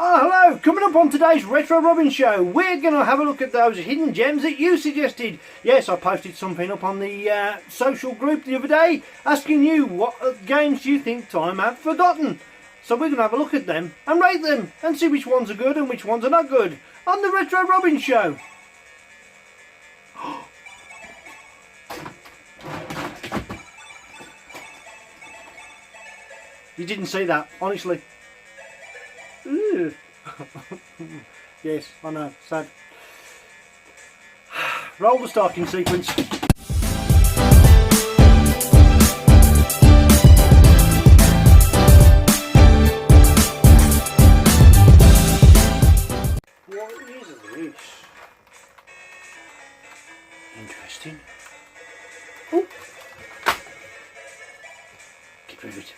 Oh, hello! Coming up on today's Retro Robin Show, we're going to have a look at those hidden gems that you suggested. Yes, I posted something up on the social group the other day asking you what games you think time have forgotten. So we're going to have a look at them and rate them and see which ones are good and which ones are not good on the Retro Robin Show. You didn't see that, honestly. Yes, I know, sad. Roll the starting sequence. What is this? Interesting. Oh. Get rid of it.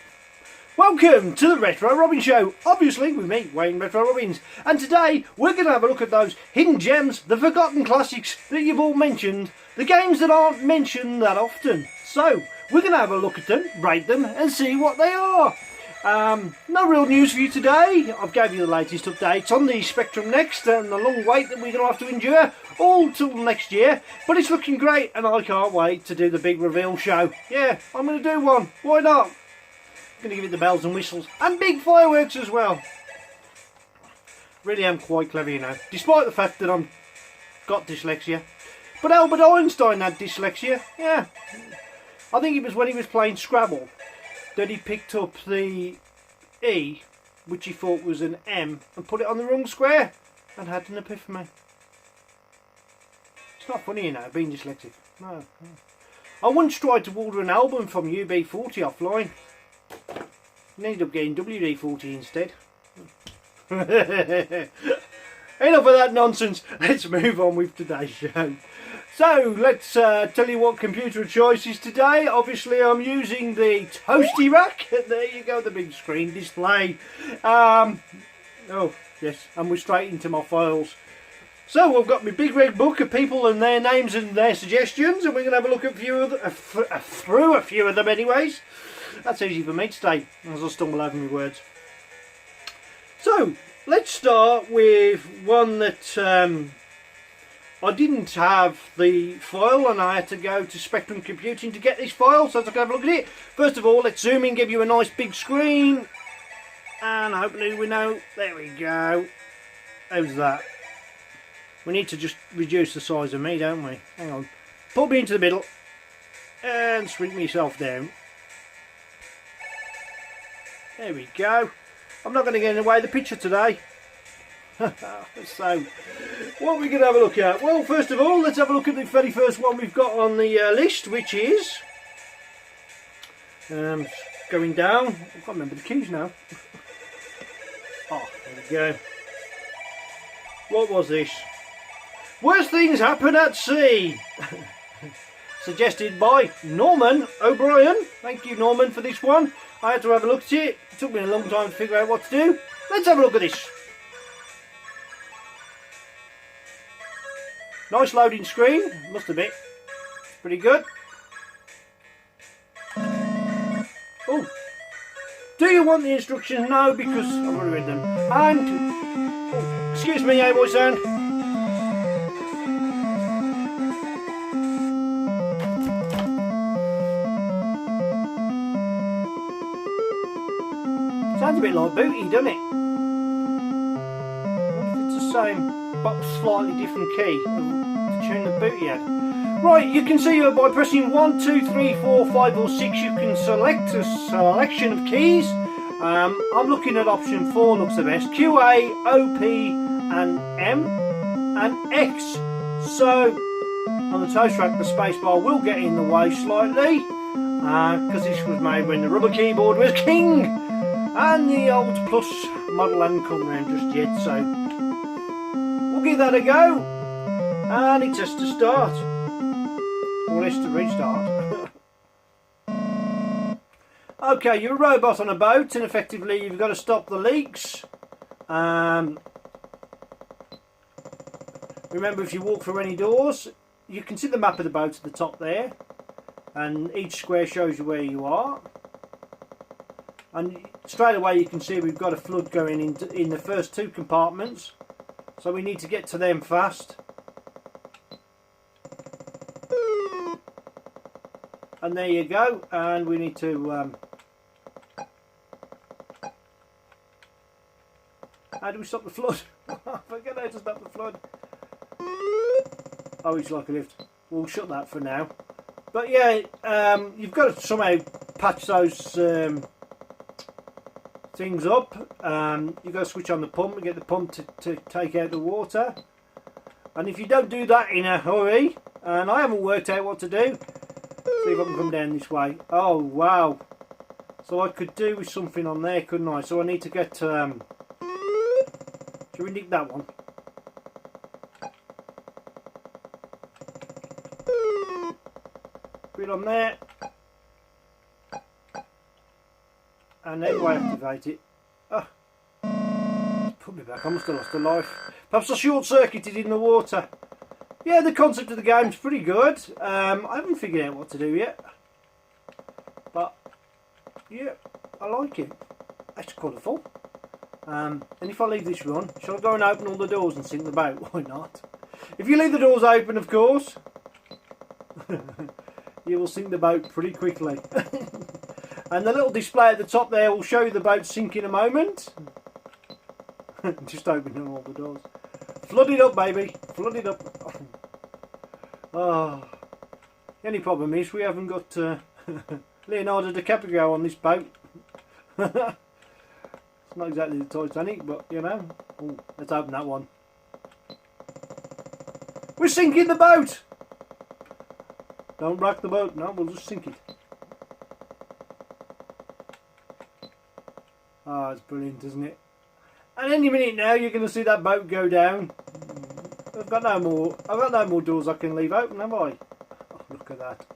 Welcome to the Retro Robin Show, obviously with me, Wayne Retro Robbins, and today we're going to have a look at those hidden gems, the forgotten classics that you've all mentioned, the games that aren't mentioned that often. So, we're going to have a look at them, rate them and see what they are. No real news for you today. I've gave you the latest updates on the Spectrum Next and the long wait that we're going to have to endure all till next year, but it's looking great and I can't wait to do the big reveal show. Yeah, I'm going to do one, why not? Going to give it the bells and whistles and big fireworks as well. Really am quite clever, you know, despite the fact that I'm got dyslexia. But Albert Einstein had dyslexia. Yeah, I think it was when he was playing Scrabble that he picked up the E, which he thought was an M, and put it on the wrong square and had an epiphany. It's not funny, you know, being dyslexic. No. I once tried to order an album from UB40 offline. Ended up getting WD-40 instead. Enough of that nonsense. Let's move on with today's show. So let's tell you what computer of choice is today. Obviously I'm using the Toasty Rack. There you go, the big screen display. Oh yes, and we're straight into my files. So I've got my big red book of people and their names and their suggestions, and we're going to have a look at through a few of them anyways. That's easy for me today, as I stumble over my words. So, let's start with one that I didn't have the file and I had to go to Spectrum Computing to get this file, so let's have a look at it. First of all, let's zoom in, give you a nice big screen. And hopefully we know, there we go. How's that? We need to just reduce the size of me, don't we? Hang on. Put me into the middle and shrink myself down. There we go. I'm not going to get in the way of the picture today. So, what are we going to have a look at? Well, first of all, let's have a look at the very first one we've got on the list, which is... going down. I can't remember the keys now. Oh, there we go. What was this? Worst Things Happen at Sea. Suggested by Norman O'Brien. Thank you, Norman, for this one. I had to have a look at it. It took me a long time to figure out what to do. Let's have a look at this. Nice loading screen, must admit. Pretty good. Oh, do you want the instructions? No, because I've already read them. And, oh, excuse me, hey boy sound. Sounds a bit like Booty, doesn't it? I wonder if it's the same, but slightly different key to tune the Booty had. Right, you can see by pressing 1, 2, 3, 4, 5 or 6 you can select a selection of keys. I'm looking at option 4, looks the best. Q, A, O, P and M and X. So on the Toast Rack the spacebar will get in the way slightly because this was made when the rubber keyboard was king. And the old Plus model hadn't come round just yet, so we'll give that a go. And it has to start, or it's to restart. Okay, you're a robot on a boat, and effectively you've got to stop the leaks. Remember, if you walk through any doors, you can see the map of the boat at the top there, and each square shows you where you are. And straight away you can see we've got a flood going in the first 2 compartments. So we need to get to them fast. And there you go. And we need to... how do we stop the flood? I forget how to stop the flood. Oh, it's like a lift. We'll shut that for now. But yeah, you've got to somehow patch those things up. You've got to switch on the pump and get the pump to take out the water. And if you don't do that in a hurry, and I haven't worked out what to do, see if I can come down this way. Oh wow! So I could do with something on there, couldn't I? So I need to get. Should we nick that one? Put it on there. And then we activate it. Oh. Put me back, I must have lost a life. Perhaps I short circuited in the water. Yeah, the concept of the game's pretty good. I haven't figured out what to do yet. But, yeah, I like it. It's colourful. And if I leave this run, shall I go and open all the doors and sink the boat? Why not? If you leave the doors open, of course, you will sink the boat pretty quickly. And the little display at the top there will show you the boat sink in a moment. Just opening all the doors. Flood it up, baby. Flood it up. Oh. The only problem is we haven't got Leonardo DiCaprio on this boat. It's not exactly the Titanic, but you know. Ooh, let's open that one. We're sinking the boat! Don't wreck the boat. No, we'll just sink it. Oh, it's brilliant, isn't it? And any minute now you're going to see that boat go down. I've got no more doors I can leave open, have I? Oh, look at that.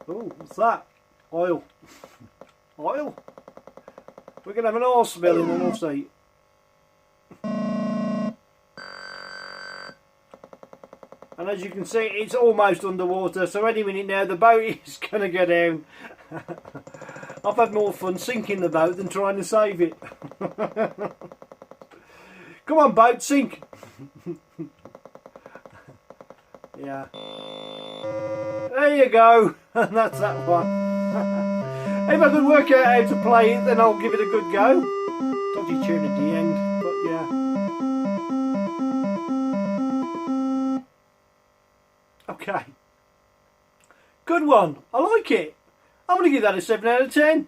Oh, what's that? Oil. Oil? We're going to have an oil spill in the North Sea. And as you can see, it's almost underwater, so any minute now the boat is going to go down. I've had more fun sinking the boat than trying to save it. Come on, boat, sink. Yeah. There you go. And that's that one. If I can work out how to play it, then I'll give it a good go. Dodgy tune at the end, but yeah. Okay. Good one. I like it. I'm going to give that a 7 out of 10.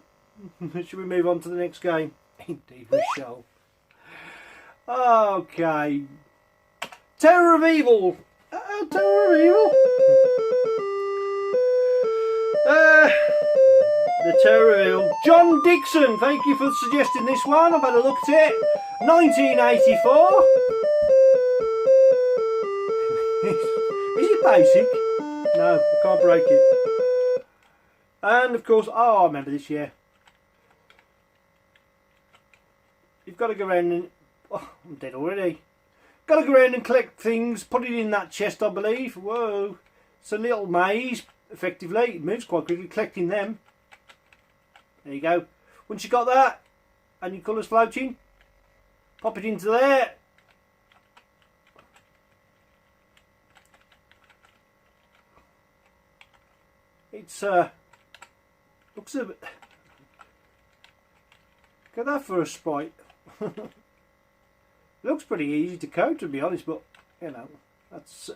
Should we move on to the next game? Indeed we shall. Okay. Tower of Evil. Tower of Evil. The Tower of Evil. John Dixon, thank you for suggesting this one. I've had a look at it. 1984. Is it basic? No, I can't break it. And of course, oh, I remember this year. You've got to go around and... oh, I'm dead already. Got to go around and collect things, put it in that chest, I believe. Whoa. It's a little maze, effectively. It moves quite quickly, collecting them. There you go. Once you got that, and your colours floating, pop it into there. It's looks a bit. Get that for a sprite. Looks pretty easy to code, to be honest, but you know, that's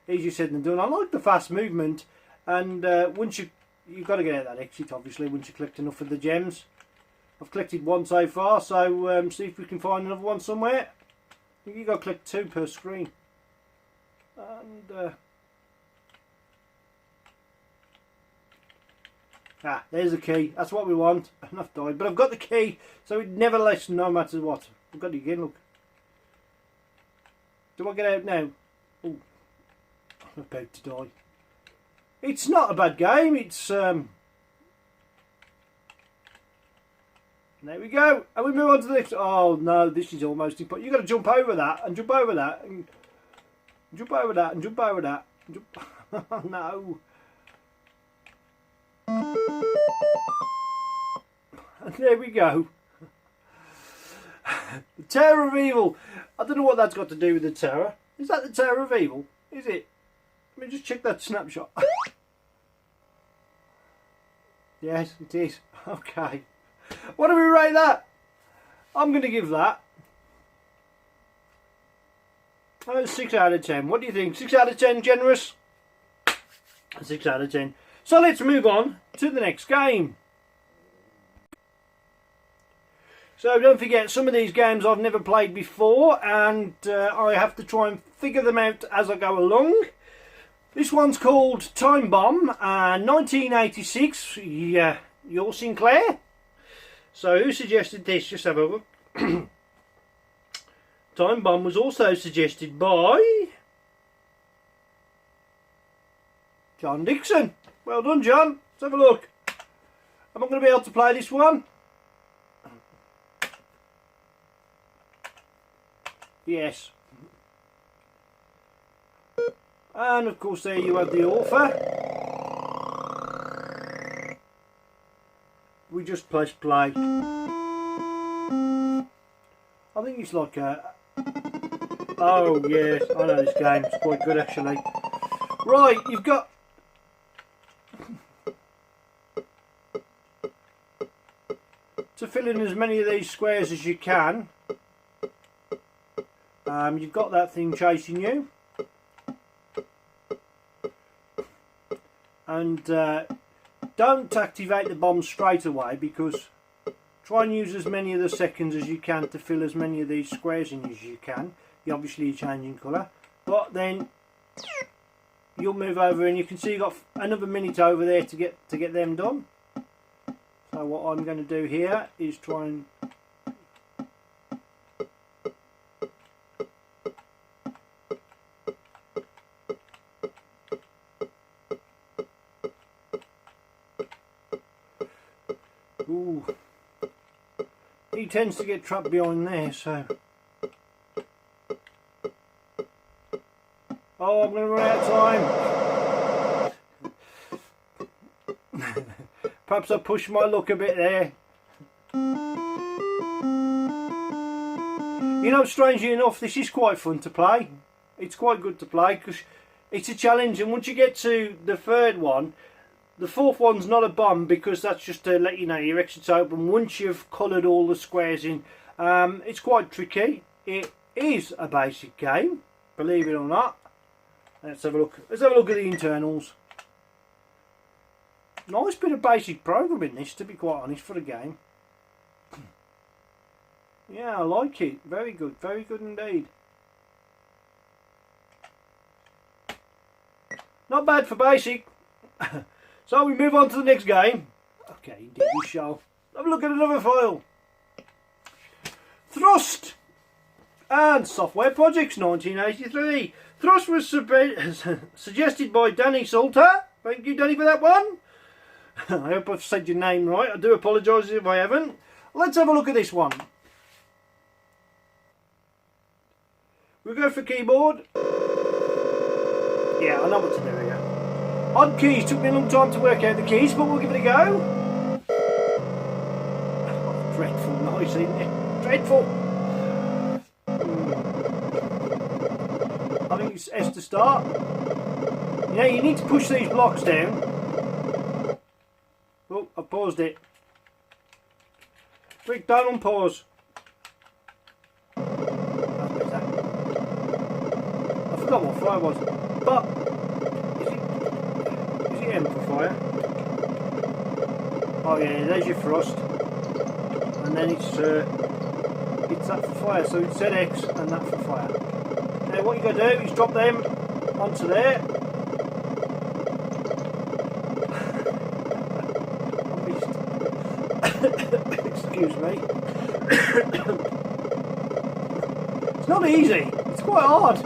easier said than done. I like the fast movement, and once you've got to get out that exit, obviously, once you collect enough of the gems. I've collected one so far, so see if we can find another one somewhere. I think you've got to collect 2 per screen. And there's the key. That's what we want. And I've died, but I've got the key, so it never lets, no matter what. I've got it again, look. Do I get out now? Oh, I'm about to die. It's not a bad game. It's there we go, and we move on to the next. Oh no, this is almost impossible. You've got to jump over that and jump over that and jump over that and jump over that. And jump. Oh no. And there we go. The Tower of Evil. I don't know what that's got to do with the tower. Is that the Tower of Evil? Is it? Let me just check that snapshot. Yes, it is. Okay. What do we rate that? I'm going to give that 6 out of 10. What do you think? 6 out of 10 generous? 6 out of 10. So let's move on to the next game. So don't forget, some of these games I've never played before, and I have to try and figure them out as I go along. This one's called Time Bomb, 1986. Yeah, you're Sinclair. So who suggested this? Just have a look. Time Bomb was also suggested by John Dixon. Well done, John. Let's have a look. Am I going to be able to play this one? Yes. And of course there you have the author. We just press play. I think it's like a... Oh yes, I know this game. It's quite good actually. Right, you've got... to fill in as many of these squares as you can. You've got that thing chasing you. And don't activate the bomb straight away, because try and use as many of the seconds as you can to fill as many of these squares in as you can. You obviously changing colour, but then you'll move over and you can see you've got another minute over there to get them done. So what I'm going to do here is try and ooh. He tends to get trapped behind there, so... Oh, I'm going to run out of time. Perhaps I pushed my luck a bit there. You know, strangely enough, this is quite fun to play. It's quite good to play because it's a challenge, and once you get to the third one, the fourth one's not a bomb, because that's just to let you know your exit's open once you've coloured all the squares in. It's quite tricky. It is a basic game, believe it or not. Let's have a look. Let's have a look at the internals. Nice bit of basic programming this, to be quite honest, for the game. Yeah, I like it. Very good indeed. Not bad for basic. So we move on to the next game. Okay, indeed we shall. Have a look at another file. Thrust and Software Projects 1983. Thrust was suggested by Danny Salter. Thank you, Danny, for that one. I hope I've said your name right. I do apologise if I haven't. Let's have a look at this one. We'll go for keyboard. Yeah, I know what to do here. Odd keys. Took me a long time to work out the keys, but we'll give it a go. Oh, dreadful noise, isn't it? Dreadful. I think it's S to start. Yeah, you need to push these blocks down. Oh, I paused it. Quick, don't unpause. That's better. I forgot what fire was. But is it M for fire? Oh yeah, there's your thrust. And then it's that for fire. So it's ZX and that for fire. Now what you got to do is drop them onto there. Excuse me. It's not easy. It's quite hard.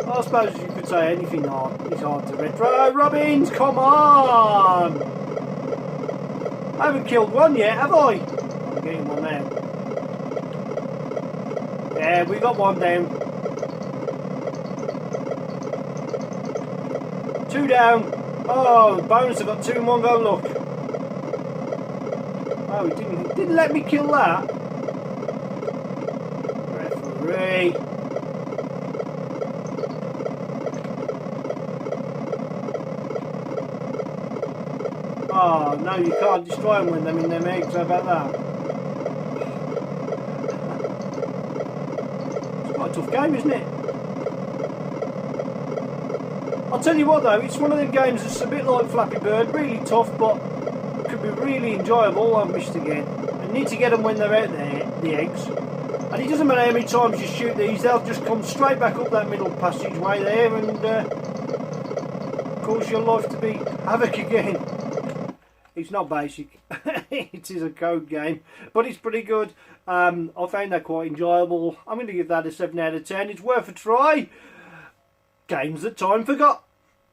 I suppose you could say anything hard. It's hard to retro. Robbins, come on! I haven't killed one yet, have I? I'm getting one now. Yeah, we got one down. 2 down. Oh, bonus, I've got 2 in one go, look. Oh, he didn't let me kill that. Referee. Oh, no, you can't destroy them with them in them eggs. How about that? It's quite a tough game, isn't it? I'll tell you what though, it's one of them games that's a bit like Flappy Bird, really tough, but could be really enjoyable. I've missed again. I need to get them when they're out there, the eggs. And it doesn't matter how many times you shoot these, they'll just come straight back up that middle passageway there and cause your life to be havoc again. It's not basic. It is a code game, but it's pretty good. I found that quite enjoyable. I'm going to give that a 7 out of 10. It's worth a try. Games that time forgot.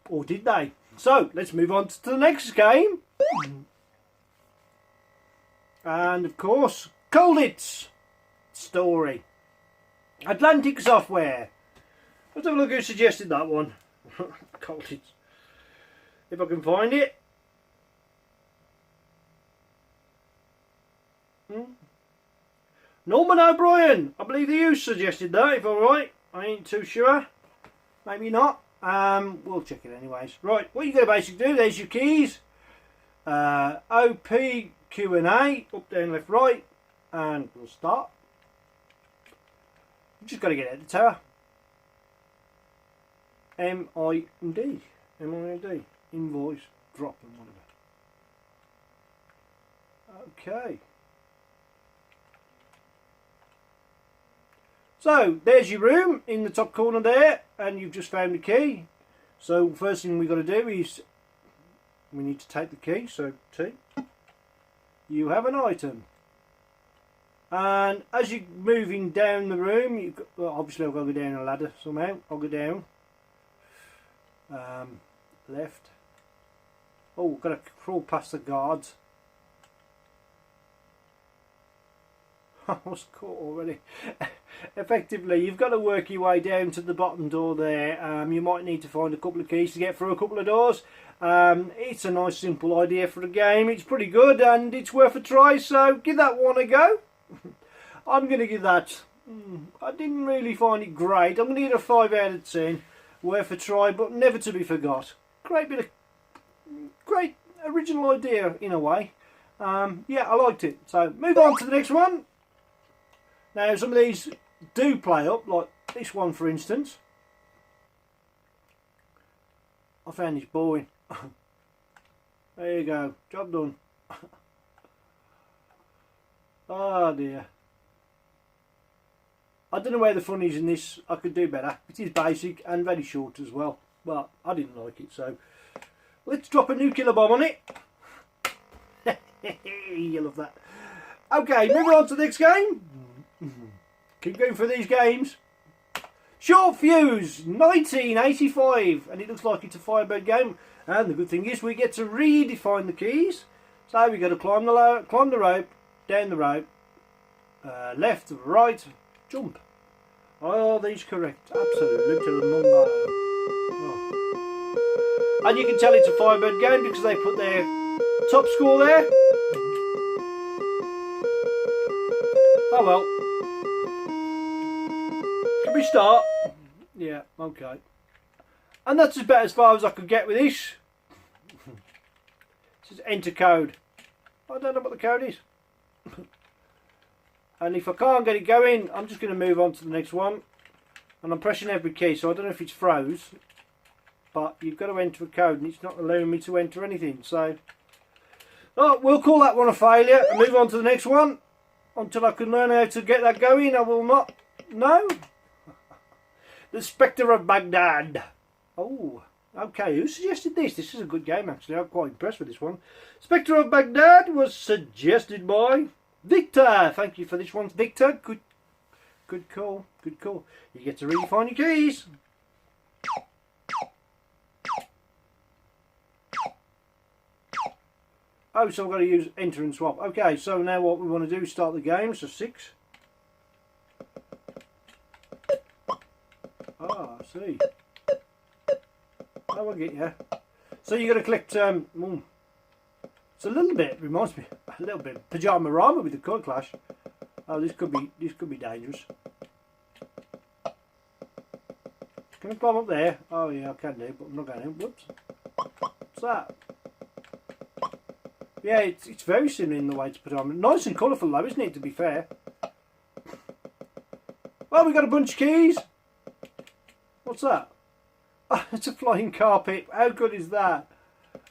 Or did they? So, let's move on to the next game. And, of course, Colditz Story. Atlantic Software. Let's have a look who suggested that one. Colditz. If I can find it. Norman O'Brien. I believe you suggested that, if I'm right. I ain't too sure. Maybe not. We'll check it anyways. Right, what you got to basically do, there's your keys. O, P, Q and A. Up, down, left, right. And we'll start. You just got to get out of the tower. M, I, and D. M, I, and D. Invoice, drop, and whatever. Okay. So, there's your room in the top corner there, and you've just found the key. So, first thing we've got to do is, we need to take the key, so T. You have an item. And as you're moving down the room, you've got, well, obviously I've got to go down a ladder somehow. I'll go down. Left. Oh, got to crawl past the guards. I was caught already. Effectively, you've got to work your way down to the bottom door there. You might need to find a couple of keys to get through a couple of doors. It's a nice simple idea for a game. It's pretty good and it's worth a try, so give that one a go. I'm going to give that, I didn't really find it great. I'm going to give it a 5 out of 10. Worth a try, but never to be forgot. Great original idea in a way. Yeah, I liked it. So move on to the next one. Now some of these do play up, like this one for instance. I found this boring. There you go, job done. Oh dear. I don't know where the fun is in this. I could do better. It is basic and very short as well, but I didn't like it, so let's drop a nuclear bomb on it. You love that. Okay, moving on to the next game. Keep going for these games. Short Fuse 1985, and it looks like it's a Firebird game. And the good thing is we get to redefine the keys. So we got to climb the rope, down the rope, left, right, jump. Are these correct? Absolutely to the number. Oh. And you can tell it's a Firebird game because they put their top score there. Oh well. Can we start? Yeah, okay. And that's about as far as I could get with this. It says enter code. I don't know what the code is. And if I can't get it going, I'm just going to move on to the next one. And I'm pressing every key, so I don't know if it's froze. But you've got to enter a code and it's not allowing me to enter anything. So, oh, we'll call that one a failure and move on to the next one. Until I can learn how to get that going, I will not know. The Spectre of Baghdad. Oh, okay. Who suggested this? This is a good game, actually. I'm quite impressed with this one. Spectre of Baghdad was suggested by Victor. Thank you for this one, Victor. Good call. Good call. You get to redefine your keys. Oh, so I've got to use enter and swap. Okay, so now what we want to do is start the game. So 6. Ah, I see. Oh, I get you. So you got to collect. It's a little bit reminds me a little bit of Pajama Rama with the Code Clash. Oh, this could be dangerous. Can I climb up there? Oh yeah, I can do, but I'm not going to. Whoops. What's that? Yeah, it's very similar in the way to Pajama. Nice and colourful though, isn't it? To be fair. Well, we got a bunch of keys. What's that? Oh, it's a flying carpet. How good is that?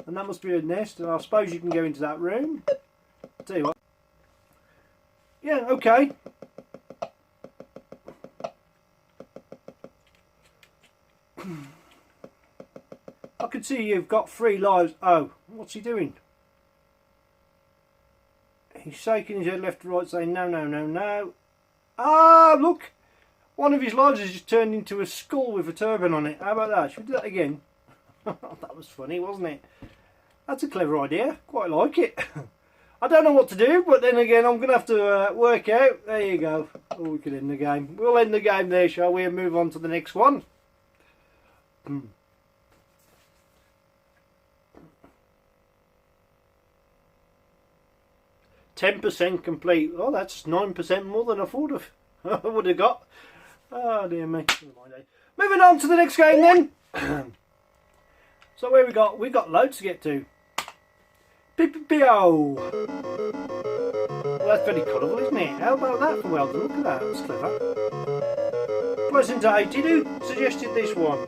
And that must be a nest, and I suppose you can go into that room. I'll tell you what. Yeah, okay. I can see you've got 3 lives. Oh, what's he doing? He's shaking his head left to right saying no, no, no, no. Ah, look! One of his lives has just turned into a skull with a turban on it. How about that? Should we do that again? That was funny, wasn't it? That's a clever idea. Quite like it. I don't know what to do, but then again, I'm going to have to work out. There you go. Oh, we could end the game. We'll end the game there, shall we? And move on to the next one. 10% complete. Oh, that's 9% more than I thought I would have got. Oh dear me. Moving on to the next game then. So where we got loads to get to. Pippi-pio. Well, that's very colourful, isn't it? How about that for well done? Look at that, that's clever. Pleasant 80, who suggested this one?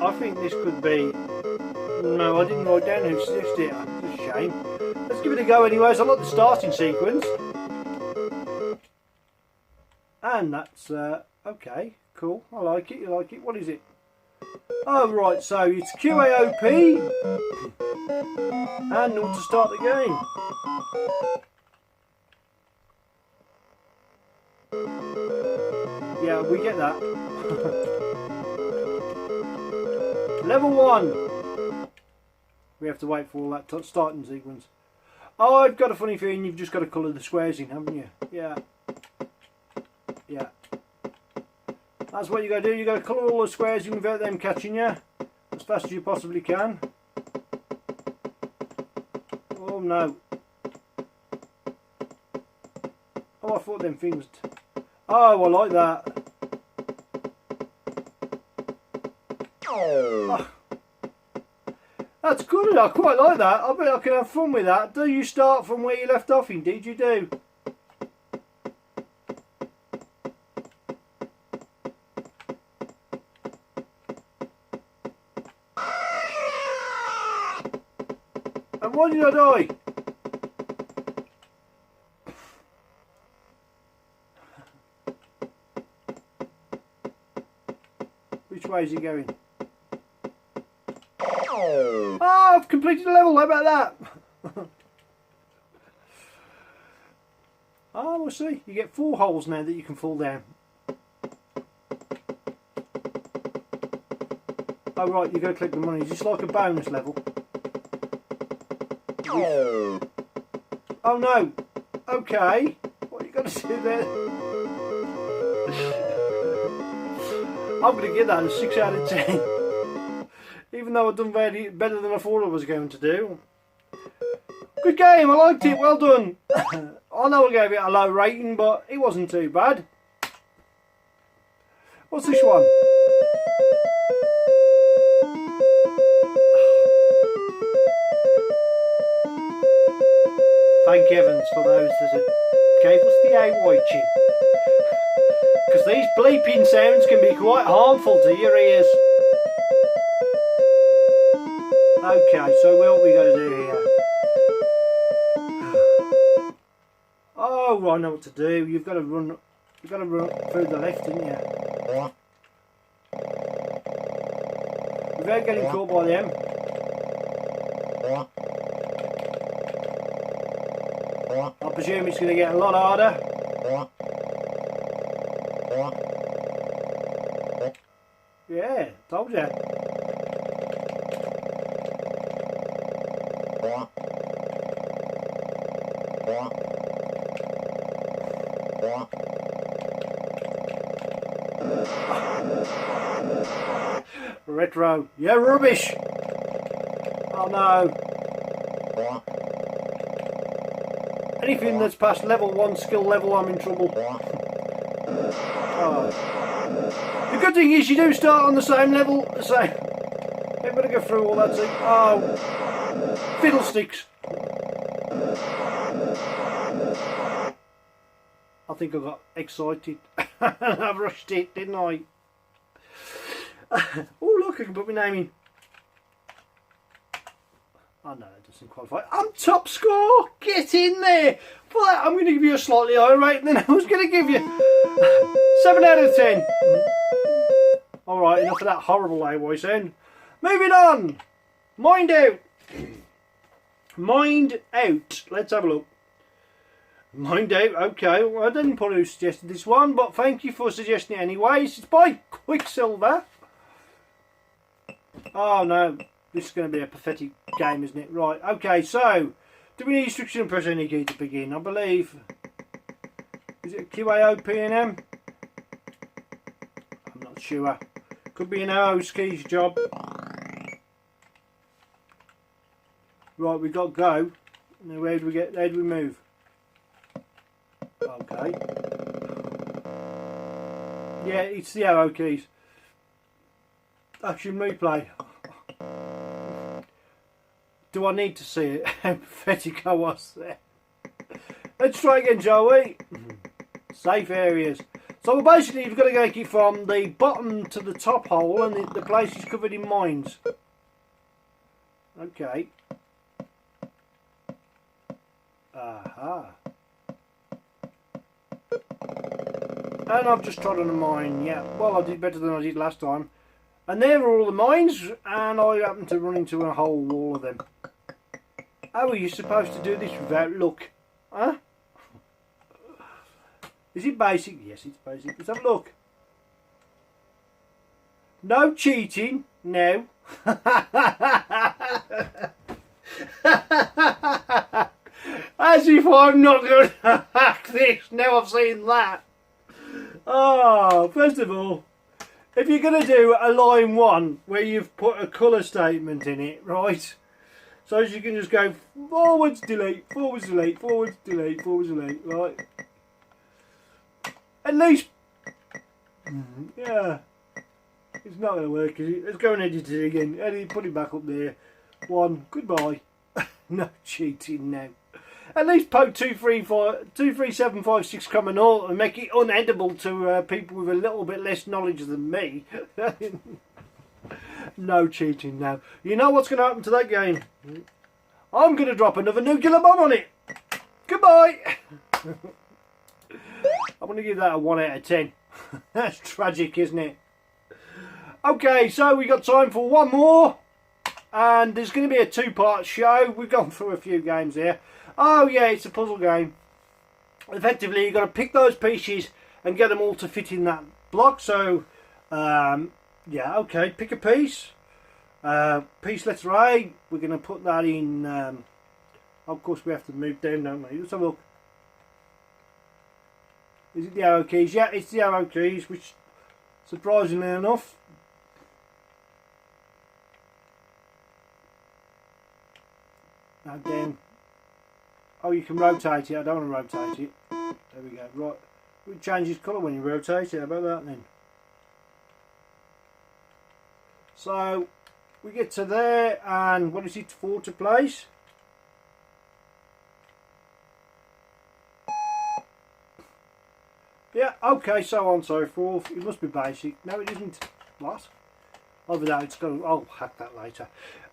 I think this could be... No, I didn't write down who suggested it. It's a shame. Let's give it a go anyways. I like the starting sequence. And that's... okay, cool. I like it, you like it. What is it? Oh, right, so it's QAOP. And not to start the game. Yeah, we get that. Level 1. We have to wait for all that starting sequence. Oh, I've got a funny feeling you've just got to colour the squares in, haven't you? Yeah. Yeah. That's what you got to do. You got to colour all the squares in without them catching you as fast as you possibly can. Oh no. Oh, I thought them things. Oh, I like that. Oh. That's good. I quite like that. I bet I can have fun with that. Do you start from where you left off? Indeed you do. And why did I die? Which way is he going? Oh, I've completed the level. How about that? Oh, we'll see. You get 4 holes now that you can fall down. Oh right, you've got to click the money. Is this like a bonus level? Oh no. Okay. What are you going to do there? I'm going to give that a 6 out of 10. Even though I've done very better than I thought I was going to do. Good game, I liked it, well done. I know I gave it a low rating, but it wasn't too bad. What's this one? Thank heavens for those that gave us the watching. Because these bleeping sounds can be quite harmful to your ears. Okay, so what are we going to do here? Oh, I know what to do. You've got to run through the left, didn't you? Without getting caught by them. I presume it's going to get a lot harder. Yeah, told you. Retro, you're rubbish. Oh no. Anything that's past level 1 skill level, I'm in trouble. Oh. The good thing is you do start on the same level. I'm going to go through all that thing. Oh, fiddlesticks. I think I got excited. I rushed it, didn't I? Oh look, I can put my name in. Oh no, it doesn't qualify. I'm top score! Get in there! For that, I'm going to give you a slightly higher rating than I was going to give you. 7 out of 10. Alright, enough of that horrible AY sound. Moving on! Mind out! Mind out. Let's have a look. Mind out, okay. Well, I didn't put who suggested this one, but thank you for suggesting it anyways. It's by Quicksilver. Oh no. This is going to be a pathetic game, isn't it? Right, okay, so do we need instruction and press any key to begin? I believe. Is it QAOPNM? I'm not sure. Could be an arrow skis job. Right, we got go. Now where do we get? Where do we move? Okay. Yeah, it's the arrow keys. Action replay. Do I need to see it? How pathetic I was there. Let's try again, shall we? Safe areas. So basically you've got to take it from the bottom to the top hole, and the place is covered in mines. Okay. Aha. And I've just trod on a mine, yeah. Well, I did better than I did last time. And there are all the mines, and I happened to run into a hole, all of them. How are you supposed to do this without luck? Huh? Is it basic? Yes, it's basic. Let's have a look. No cheating. No. As if I'm not going to hack this. Now I've seen that. Oh, first of all, if you're going to do a line 1 where you've put a colour statement in it, right? So you can just go forwards, delete, forwards, delete, forwards, delete, forwards, delete, right? At least, yeah, it's not going to work, is it? Let's go and edit it again. Edit, put it back up there. 1, goodbye. No cheating now. At least poke 23756 common alt and make it unedible to people with a little bit less knowledge than me. No cheating now. You know what's going to happen to that game? I'm going to drop another nuclear bomb on it. Goodbye. I'm going to give that a 1 out of 10. That's tragic, isn't it? Okay, so we got time for one more. And there's going to be a 2-part show. We've gone through a few games here. Oh yeah, it's a puzzle game. Effectively, you've got to pick those pieces and get them all to fit in that block. So, yeah, okay, pick a piece. Piece letter A, we're going to put that in. Of course, we have to move down, don't we? Let's have a look. Is it the arrow keys? Yeah, it's the arrow keys, which, surprisingly enough, now down. Oh, you can rotate it. I don't want to rotate it. There we go. Right. It changes colour when you rotate it. How about that then? So, we get to there, and what is it for to place? Yeah, okay, so on, so forth. It must be basic. No, it isn't. What? Over that, it's going. I'll hack that later.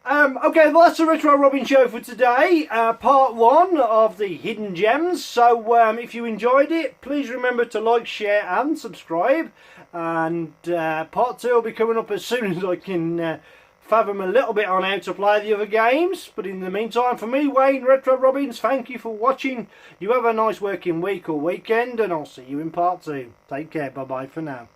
Okay, well, that's the Retro Robin show for today. Part 1 of the Hidden Gems. So, if you enjoyed it, please remember to like, share, and subscribe. And Part 2 will be coming up as soon as I can fathom a little bit on how to play the other games. But in the meantime, for me, Wayne Retro Robins, thank you for watching. You have a nice working week or weekend, and I'll see you in Part 2. Take care. Bye bye for now.